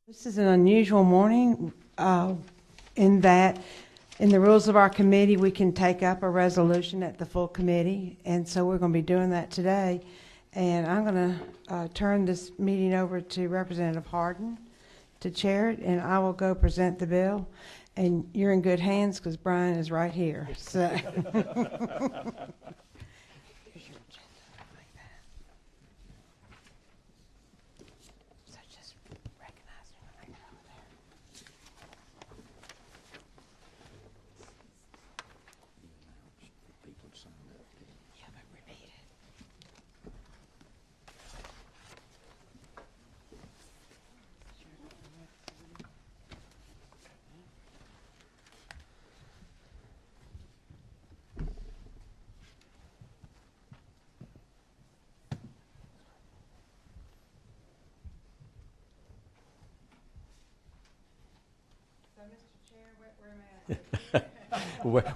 This is an unusual morning in that in the rules of our committee we can take up a resolution at the full committee, and so we're going to be doing that today. And I'm going to turn this meeting over to Representative Harden to chair it, and I will go present the bill. And you're in good hands because Brian is right here. So.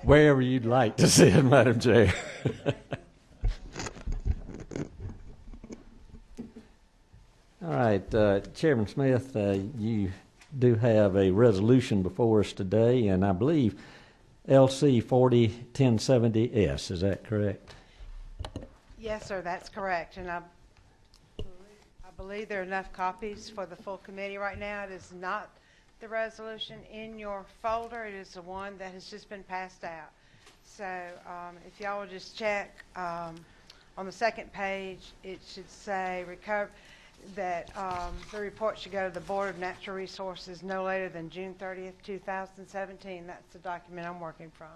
Wherever you'd like to sit, Madam Chair. All right, Chairman Smith, you do have a resolution before us today, and I believe LC 401070S. Is that correct? Yes, sir, that's correct. And I believe there are enough copies for the full committee right now. It is not the resolution in your folder. It is the one that has just been passed out. So if y'all will just check on the second page, it should say that the report should go to the Board of Natural Resources no later than June 30th, 2017. That's the document I'm working from.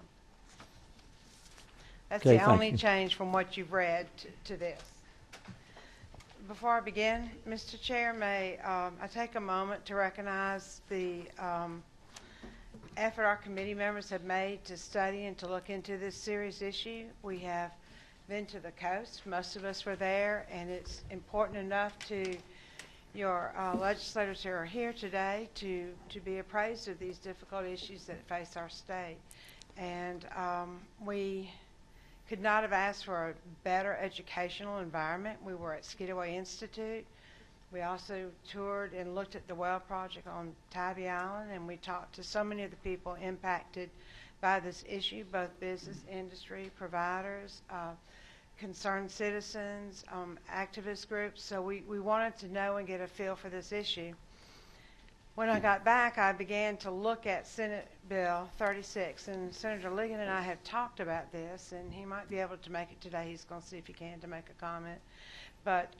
That's okay, the only change from what you've read to this. Before I begin, Mr. Chair, may I take a moment to recognize the effort our committee members have made to study and to look into this serious issue. We have been to the coast. Most of us were there, and it's important enough to your legislators who are here today to be appraised of these difficult issues that face our state. And we could not have asked for a better educational environment. We were at Skidaway Institute. We also toured and looked at the well project on Tybee Island, and we talked to so many of the people impacted by this issue, both business, industry, providers, concerned citizens, activist groups. So we wanted to know and get a feel for this issue. When I got back, I began to look at Senate Bill 36, and Senator Ligon and I have talked about this, and he might be able to make it today. He's going to see if he can to make a comment. But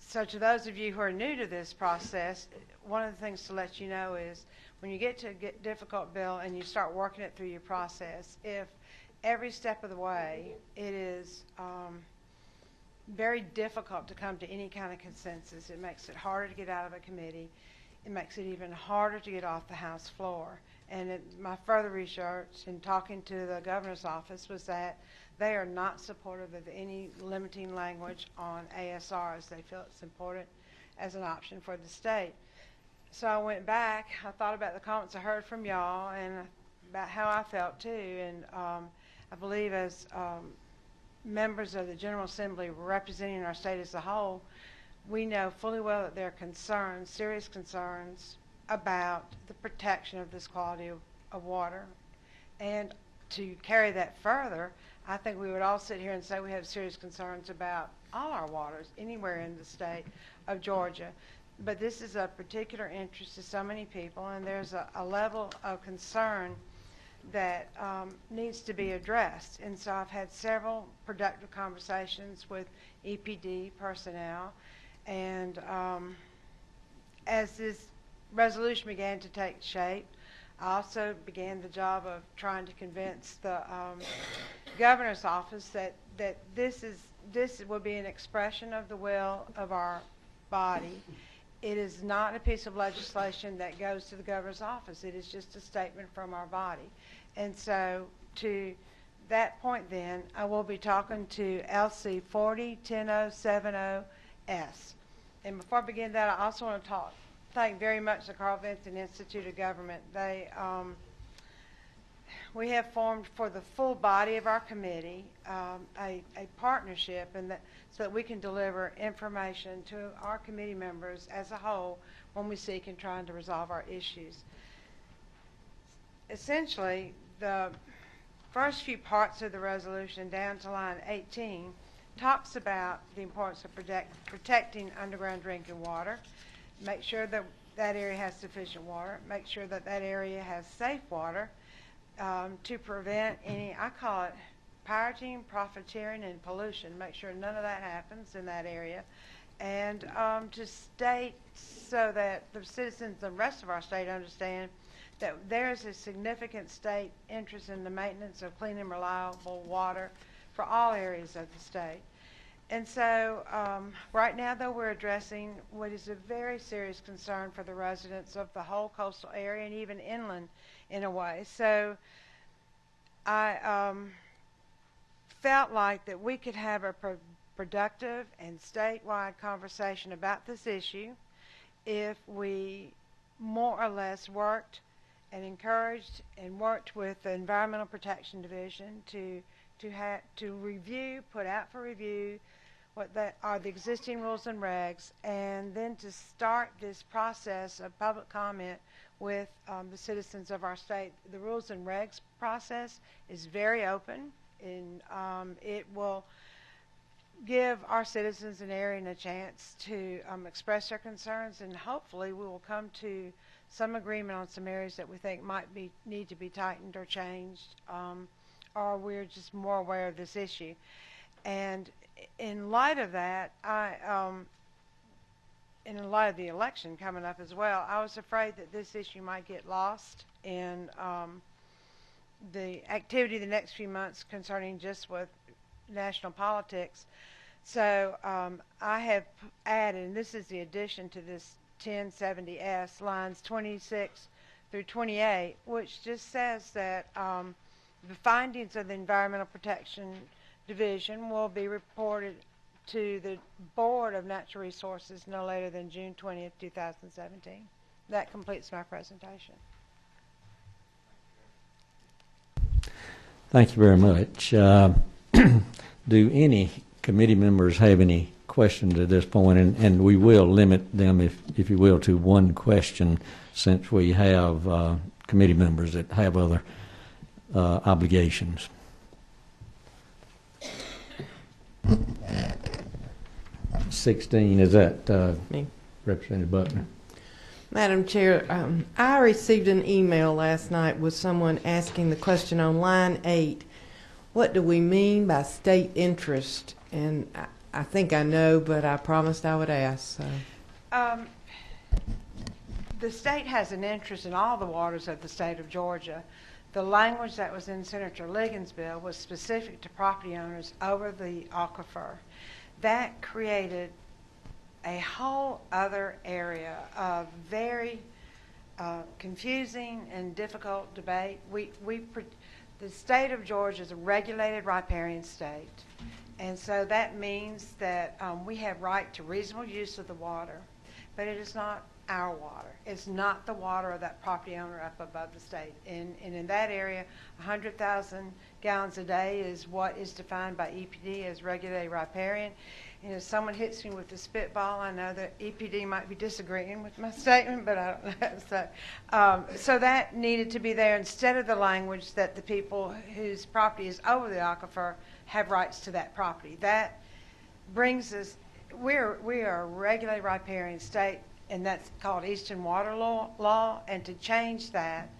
so to those of you who are new to this process, one of the things to let you know is when you get to a difficult bill and you start working it through your process, if every step of the way it is very difficult to come to any kind of consensus. It makes it harder to get out of a committee. It makes it even harder to get off the House floor. And my further research in talking to the governor's office was that they are not supportive of any limiting language on ASRs. They feel it's important as an option for the state. So I went back. I thought about the comments I heard from y'all and about how I felt too. And I believe as members of the General Assembly representing our state as a whole, we know fully well that there are concerns, serious concerns, about the protection of this quality of water. And to carry that further, I think we would all sit here and say we have serious concerns about all our waters anywhere in the state of Georgia. But this is of particular interest to so many people, and there's a level of concern that needs to be addressed. And so I've had several productive conversations with EPD personnel, and as this resolution began to take shape, I also began the job of trying to convince the governor's office that this will be an expression of the will of our body. It is not a piece of legislation that goes to the governor's office. It is just a statement from our body. And so to that point then, I will be talking to LC 401070S. And before I begin that, I also want to thank very much the Carl Vinson Institute of Government. we have formed for the full body of our committee a partnership, so that we can deliver information to our committee members as a whole when we seek and trying to resolve our issues. Essentially, the first few parts of the resolution down to line 18 talks about the importance of protecting underground drinking water, make sure that that area has sufficient water, make sure that that area has safe water, to prevent any, I call it pirating, profiteering, and pollution, make sure none of that happens in that area, and to state so that the citizens of the rest of our state understand that there is a significant state interest in the maintenance of clean and reliable water for all areas of the state. And so right now, though, we're addressing what is a very serious concern for the residents of the whole coastal area and even inland in a way. So I felt like that we could have a productive and statewide conversation about this issue if we more or less worked and encouraged and worked with the Environmental Protection Division to review, put out for review what are the existing rules and regs, and then to start this process of public comment with the citizens of our state. The rules and regs process is very open, and it will give our citizens an area and a chance to express their concerns, and hopefully we will come to some agreement on some areas that we think might need to be tightened or changed, or we're just more aware of this issue. And in light of that, in light of the election coming up as well, I was afraid that this issue might get lost in the activity the next few months concerning just with national politics. So I have added, and this is the addition to this 1070S, lines 26 through 28, which just says that the findings of the Environmental Protection Division will be reported to the Board of Natural Resources no later than June 20th, 2017. That completes my presentation. Thank you very much. Do any committee members have any questions at this point? And we will limit them, if you will, to one question, since we have committee members that have other obligations. 16, is that Me. Representative Buckner? Madam Chair, I received an email last night with someone asking the question on line 8, what do we mean by state interest? And I think I know, but I promised I would ask. So. The state has an interest in all the waters of the state of Georgia. The language that was in Senator Ligon's bill was specific to property owners over the aquifer. That created a whole other area of very confusing and difficult debate. The state of Georgia is a regulated riparian state, and so that means that we have right to reasonable use of the water, but it is not our water. It's not the water of that property owner up above the state. And in that area, 100,000 gallons a day is what is defined by EPD as regulated riparian. And if someone hits me with a spitball, I know that EPD might be disagreeing with my statement, but I don't know. So that needed to be there instead of the language that the people whose property is over the aquifer have rights to that property. That brings us, we are a regulated riparian state, and that's called Eastern Water Law. And to change that,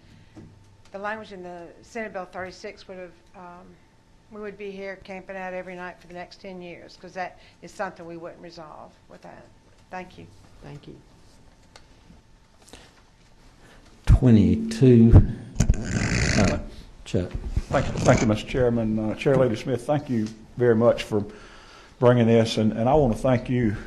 the language in the Senate Bill 36 would have, we would be here camping out every night for the next 10 years, because that is something we wouldn't resolve with that. Thank you. Thank you. 22. Chuck. Thank you, Mr. Chairman. Chair Lady Smith, thank you very much for bringing this, and I want to thank you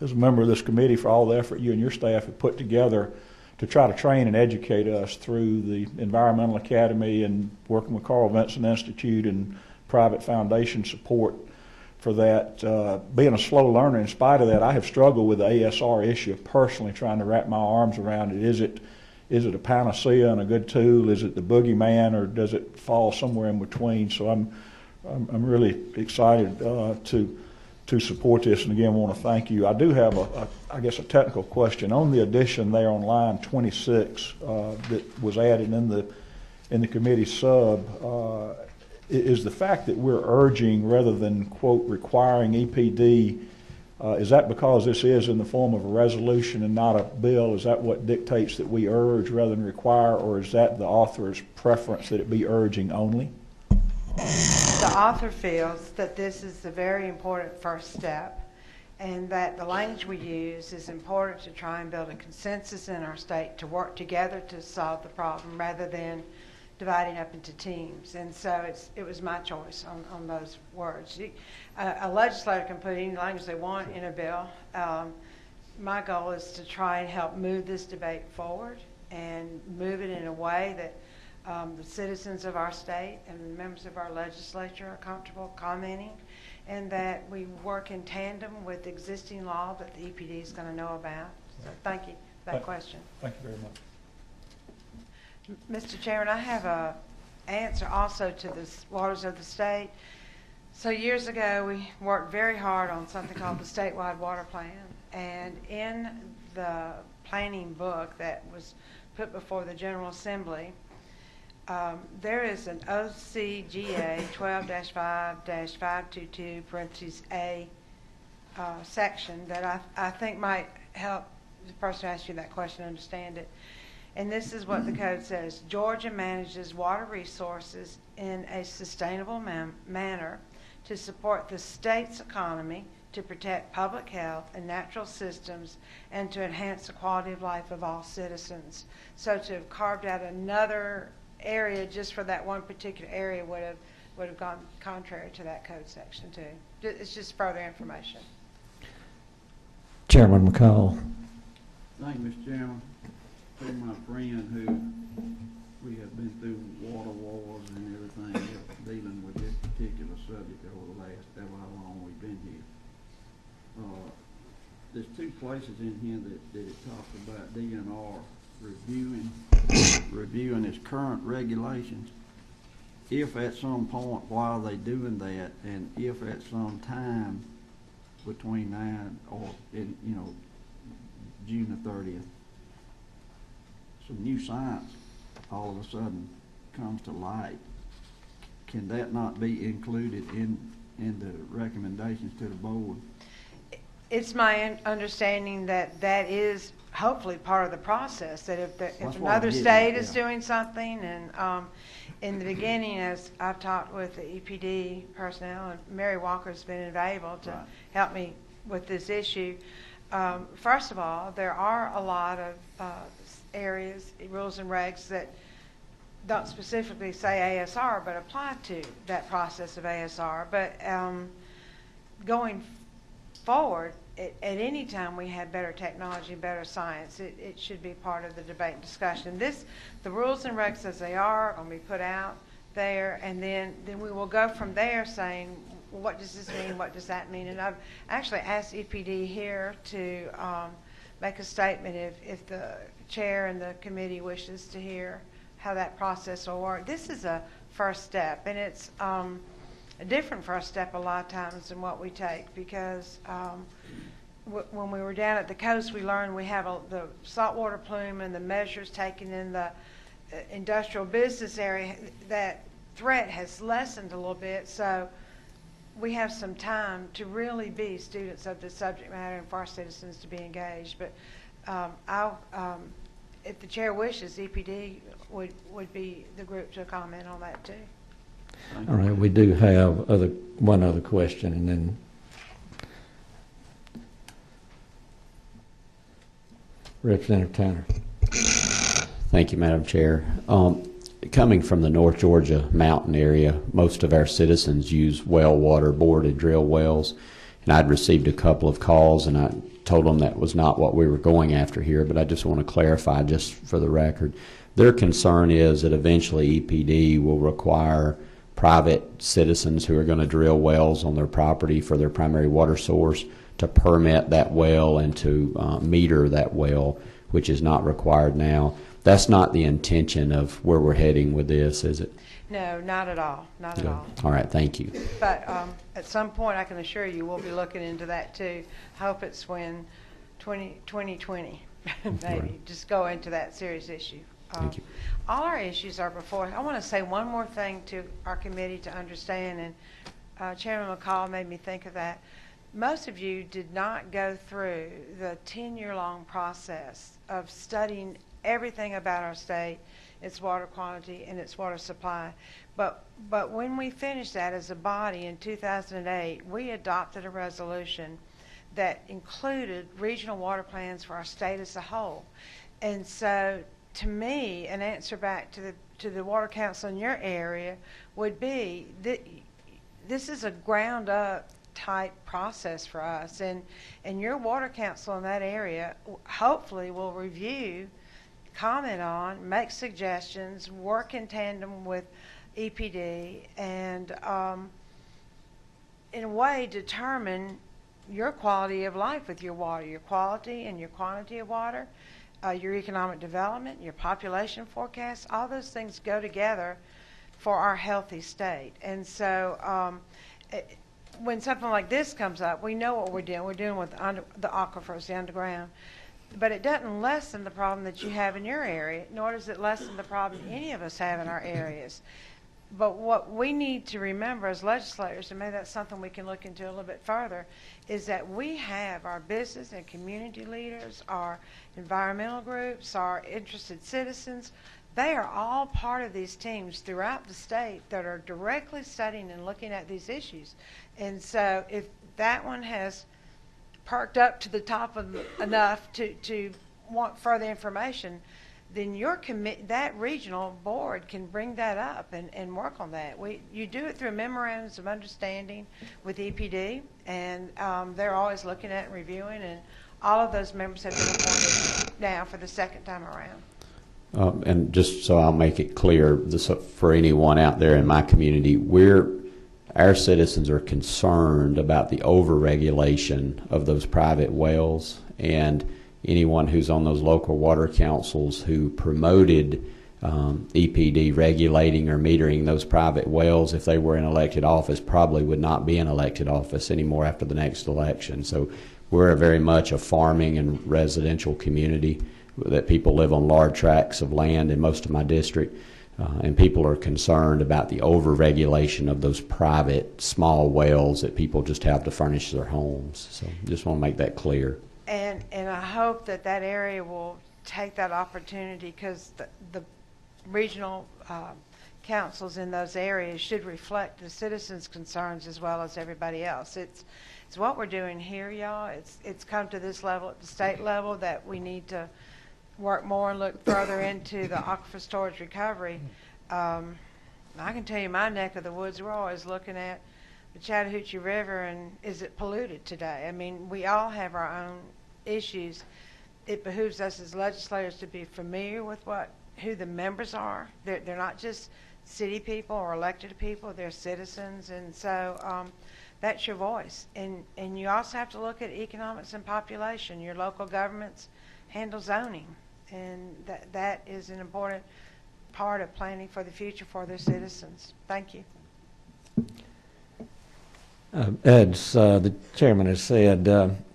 as a member of this committee for all the effort you and your staff have put together to try to train and educate us through the Environmental Academy and working with Carl Vinson Institute and private foundation support for that. Being a slow learner, in spite of that, I have struggled with the ASR issue personally, trying to wrap my arms around it. is it a panacea and a good tool? Is it the boogeyman, or does it fall somewhere in between? So I'm really excited to support this, and again, want to thank you. I do have I guess a technical question on the addition there on line 26 that was added in the committee sub. Is the fact that we're urging rather than quote requiring EPD, is that because this is in the form of a resolution and not a bill? Is that what dictates that we urge rather than require, or is that the author's preference that it be urging only? The author feels that this is the very important first step, and that the language we use is important to try and build a consensus in our state to work together to solve the problem rather than dividing up into teams. And so it was my choice on those words. A legislator can put any language they want in a bill. My goal is to try and help move this debate forward and move it in a way that the citizens of our state and the members of our legislature are comfortable commenting, and that we work in tandem with existing law that the EPD is going to know about. So thank you for that question. Thank you very much. Mr. Chairman, I have a answer also to the waters of the state. So years ago, we worked very hard on something called the statewide water plan, and in the planning book that was put before the General Assembly, there is an OCGA 12-5-522 parentheses A section that I think might help the person who asked you that question understand it. And this is what the code says. Georgia manages water resources in a sustainable manner to support the state's economy, to protect public health and natural systems, and to enhance the quality of life of all citizens. So to have carved out another area just for that one particular area would have gone contrary to that code section too. It's just further information. Chairman McCall. Thank you, Mr. Chairman. To my friend who we have been through water wars and everything else dealing with this particular subject over the last ever how long we've been here. There's two places in here that it talks about DNR reviewing its current regulations. If at some point while they doing that, and if at some time between now or in June the 30th, some new science all of a sudden comes to light, can that not be included in the recommendations to the board? It's my understanding that that is hopefully part of the process, that if another state is doing something, and in the beginning, as I've talked with the EPD personnel, and Mary Walker's been invaluable to help me with this issue. First of all, there are a lot of areas, rules and regs that don't specifically say ASR, but apply to that process of ASR. But going forward, at any time we have better technology, better science, it should be part of the debate and discussion. The rules and regs as they are going to be put out there, and then we will go from there saying, well, what does this mean, what does that mean? And I've actually asked EPD here to make a statement if the chair and the committee wishes to hear how that process will work. This is a first step, and it's a different first step a lot of times than what we take, because when we were down at the coast, we learned we have the saltwater plume and the measures taken in the industrial business area. That threat has lessened a little bit, so we have some time to really be students of the subject matter and for our citizens to be engaged. But if the chair wishes, EPD would be the group to comment on that too. All right, we do have one other question, and then Representative Tanner. Thank you, Madam Chair. Coming from the North Georgia mountain area, most of our citizens use well water boarded drill wells, and I'd received a couple of calls, and I told them that was not what we were going after here, but I just want to clarify just for the record. Their concern is that eventually EPD will require private citizens who are going to drill wells on their property for their primary water source to permit that well and to meter that well, which is not required now. that's not the intention of where we're heading with this, is it? No, not at all, not at Good. all. All right, thank you. But at some point, I can assure you, we'll be looking into that too. Hope it's when 2020, maybe, Right. just go into that serious issue. Thank you. All our issues are before. I want to say one more thing to our committee to understand, and Chairman McCall made me think of that. Most of you did not go through the 10-year-long process of studying everything about our state, its water quality, and its water supply. But when we finished that as a body in 2008, we adopted a resolution that included regional water plans for our state as a whole. And so, to me, an answer back to the Water Council in your area would be that this is a ground-up type process for us, and your Water Council in that area hopefully will review, comment on, make suggestions, work in tandem with EPD, and in a way determine your quality of life with your water, your quality and your quantity of water, your economic development, your population forecast. All those things go together for our healthy state. And so when something like this comes up, we know what we're doing. We're dealing with the aquifers, the underground. But it doesn't lessen the problem that you have in your area, nor does it lessen the problem any of us have in our areas. But what we need to remember as legislators, and maybe that's something we can look into a little bit further, is that we have our business and community leaders, our environmental groups, our interested citizens. They are all part of these teams throughout the state that are directly studying and looking at these issues. And so if that one has perked up to the top of enough to want further information, then that regional board can bring that up and work on that. You do it through memorandums of understanding with EPD, and they're always looking at and reviewing, and all of those members have been appointed now for the second time around. And just so I'll make it clear, for anyone out there in my community, our citizens are concerned about the overregulation of those private wells, and anyone who's on those local water councils who promoted EPD regulating or metering those private wells, if they were in elected office, probably would not be in elected office anymore after the next election. So we're very much a farming and residential community that people live on large tracts of land in most of my district, and people are concerned about the overregulation of those private small wells that people just have to furnish their homes. So just want to make that clear. And I hope that area will take that opportunity, because the regional councils in those areas should reflect the citizens' concerns as well as everybody else. It's what we're doing here, y'all. It's come to this level at the state level that we need to work more and look further into the aquifer storage recovery. I can tell you my neck of the woods, we're always looking at the Chattahoochee River and is it polluted today? I mean, we all have our own issues. It behooves us as legislators to be familiar with who the members are. They're not just city people or elected people, they're citizens, and so that's your voice. And you also have to look at economics and population. Your local governments handle zoning, and that is an important part of planning for the future for their citizens. Thank you. As the chairman has said,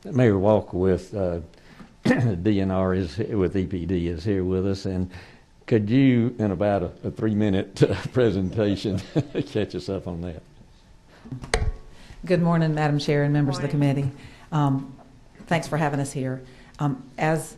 Mayor Walker with DNR with EPD is here with us, and could you, in about a 3-minute presentation, catch us up on that? Good morning, Madam Chair and members of the committee. Thanks for having us here. As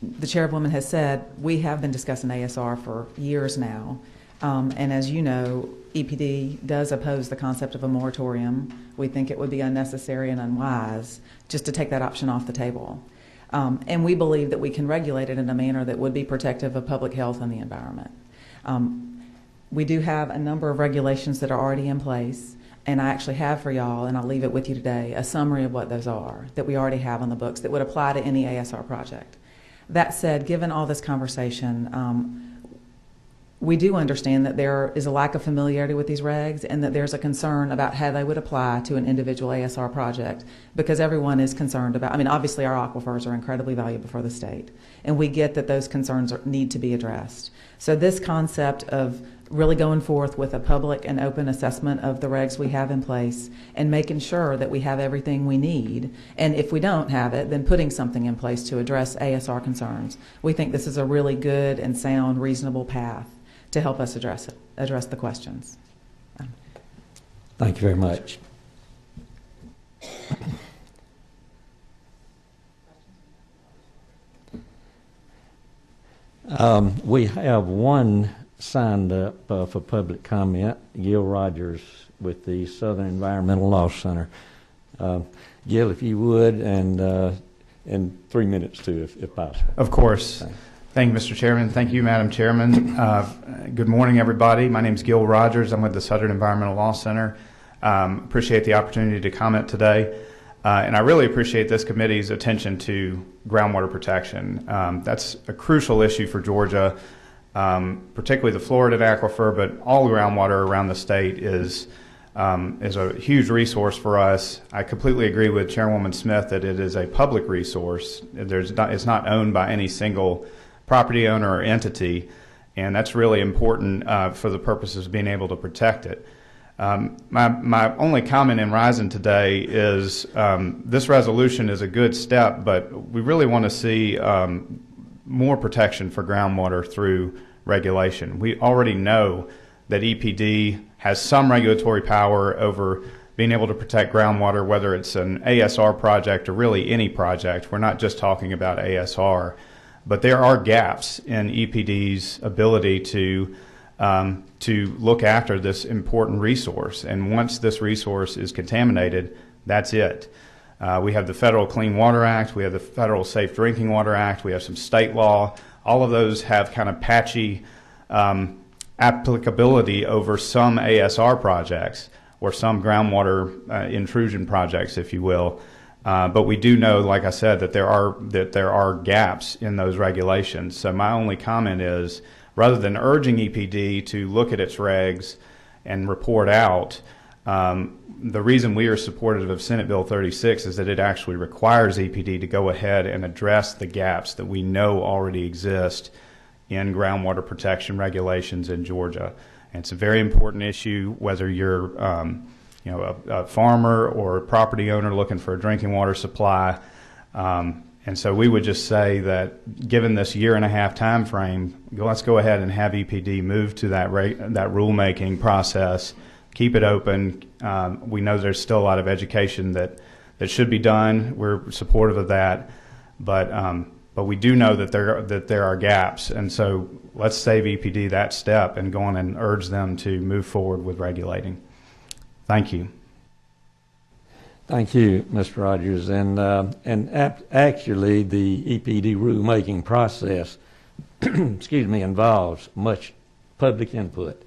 the chairwoman has said, we have been discussing ASR for years now. And as you know, EPD does oppose the concept of a moratorium. We think it would be unnecessary and unwise just to take that option off the table. And we believe that we can regulate it in a manner that would be protective of public health and the environment. We do have a number of regulations that are already in place, and I actually have for y'all, and I'll leave it with you today, a summary of what those are that we already have on the books that would apply to any ASR project. That said, given all this conversation, we do understand that there is a lack of familiarity with these regs and that there's a concern about how they would apply to an individual ASR project, because everyone is concerned about, I mean, obviously our aquifers are incredibly valuable for the state, and we get that those concerns need to be addressed. So this concept of really going forth with a public and open assessment of the regs we have in place and making sure that we have everything we need, and if we don't have it, then putting something in place to address ASR concerns. We think this is a really good and sound, reasonable path to help us address the questions. Thank you very much. We have one signed up for public comment, Gil Rogers with the Southern Environmental Law Center. Gil, if you would, and 3 minutes too, if possible. Of course. Thank you, Mr. Chairman. Thank you, Madam Chairman. Good morning, everybody. My name is Gil Rogers. I'm with the Southern Environmental Law Center. Appreciate the opportunity to comment today. And I really appreciate this committee's attention to groundwater protection. That's a crucial issue for Georgia, particularly the Florida aquifer, but all groundwater around the state is a huge resource for us. I completely agree with Chairwoman Smith that it is a public resource. It's not owned by any single property owner or entity, and that's really important for the purposes of being able to protect it. My only comment in Rising today is this resolution is a good step, but we really want to see more protection for groundwater through regulation. We already know that EPD has some regulatory power over being able to protect groundwater, whether it's an ASR project or really any project. We're not just talking about ASR, but there are gaps in EPD's ability to look after this important resource. And once this resource is contaminated, that's it. We have the Federal Clean Water Act, we have the Federal Safe Drinking Water Act, we have some state law. All of those have kind of patchy applicability over some ASR projects or some groundwater intrusion projects, if you will. But we do know, like I said, that there are gaps in those regulations. So my only comment is, rather than urging EPD to look at its regs and report out, the reason we are supportive of Senate Bill 36 is that it actually requires EPD to go ahead and address the gaps that we know already exist in groundwater protection regulations in Georgia. And it's a very important issue, whether you're a farmer or a property owner looking for a drinking water supply. And so we would just say that given this 1.5-year time frame, let's go ahead and have EPD move to that rulemaking process, keep it open. We know there's still a lot of education that should be done. We're supportive of that, but we do know that there are gaps, and so let's save EPD that step and go on and urge them to move forward with regulating. Thank you. Thank you, Mr. Rogers. Actually, the EPD rulemaking process, excuse me, involves much public input,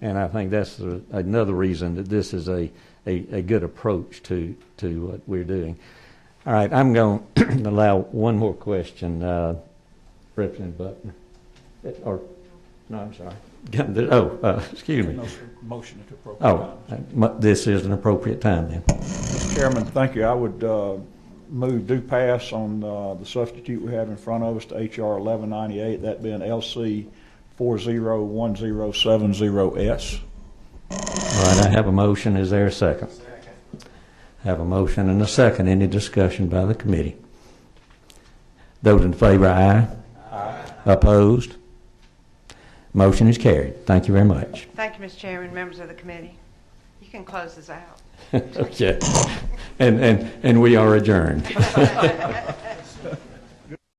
and I think that's another reason that this is a good approach to what we're doing. All right, I'm going to allow one more question, Representative Butler. No, I'm sorry. Excuse me. Motion at appropriate time. This is an appropriate time then. Mr. Chairman, thank you. I would move do pass on the substitute we have in front of us to H.R. 1198, that being LC 401070S. All right, I have a motion. Is there a second? I have a motion and a second. Any discussion by the committee? Those in favor, aye. Aye. Opposed? Motion is carried. Thank you very much. Thank you, Mr. Chairman, members of the committee. You can close this out. Okay. And we are adjourned.